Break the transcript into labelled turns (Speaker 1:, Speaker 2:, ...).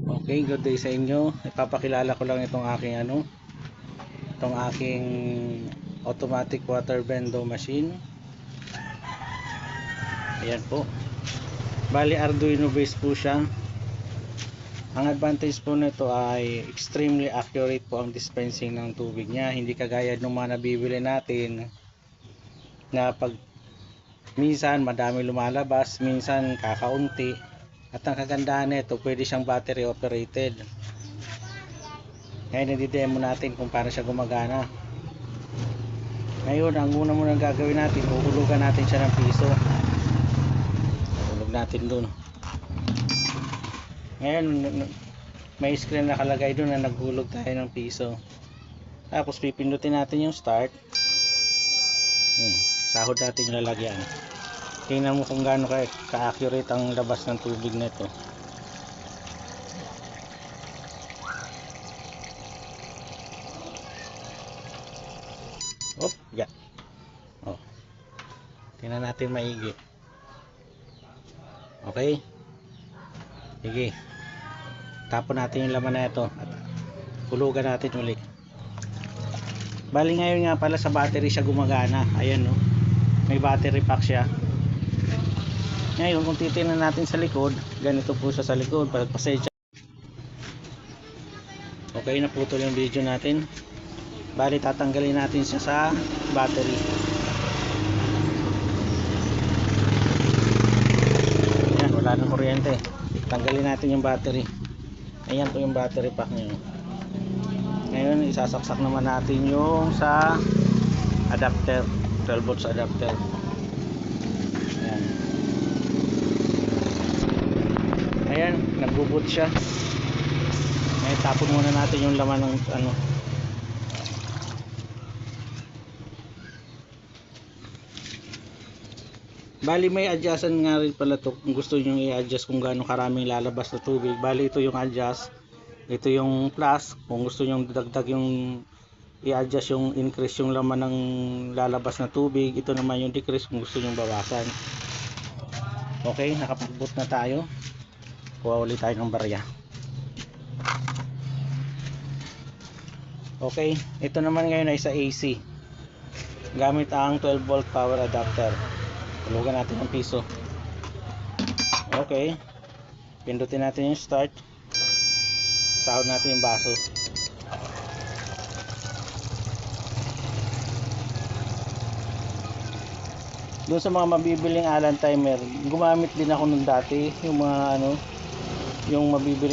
Speaker 1: Okay, good day sa inyo. Ipapakilala ko lang itong aking itong aking automatic water bendo machine. Ayan po. Bali Arduino based po siya. Ang advantage po nito ay extremely accurate po ang dispensing ng tubig niya. Hindi kagaya ng mga nabibili natin na pag minsan madami lumalabas, minsan kakaunti. At ang kagandahan nito, pwede siyang battery operated. Ngayon i-demo natin kung paano siya gumagana. Ngayon ang una munang gagawin natin, uhulugan natin siya ng piso. Hulog natin dun. Ngayon may screen nakalagay dun na naghulog tayo ng piso. Tapos pipindutin natin yung start. Sahod natin yung lalagyan. Tingnan mo kung gaano ka-accurate ang labas ng tubig nito. Yeah. Oh. Tingnan natin maigi. Okay? Sige. Tapon natin yung laman na ito at hulugan natin ulit. Bali ngayon nga pala sa battery siya gumagana. Ayan no. May battery pack siya. Ngayon kung titingnan natin sa likod, ganito po siya sa likod. Pasensya. Okay, naputol yung video natin. Bali tatanggalin natin siya sa battery. Ayan, wala nang kuryente. Tanggalin natin yung battery. Ayan po yung battery pack niya. Ngayon isasaksak naman natin yung sa adapter, 12 volts adapter. Ayan, nagbo-boot siya. Ngayon tapon muna natin yung laman ng Bali may adjustan nga rin pala to kung gusto niyo i-adjust kung gaano karaming lalabas na tubig. Bali ito yung adjust, ito yung plus kung gusto niyo dagdag yung i-adjust yung increase yung laman ng lalabas na tubig. Ito naman yung decrease kung gusto niyo bawasan. Okay, nakapag-boot na tayo. Kuha ulit tayo ng barya. Okay, ito naman ngayon ay sa AC. Gamit ang 12 volt power adapter. Hulugan natin ang piso. Okay. Pindutin natin yung start. Sahod natin yung baso. Doon sa mga mabibiling Allen timer, gumamit din ako nung dati yung mga yung mabibili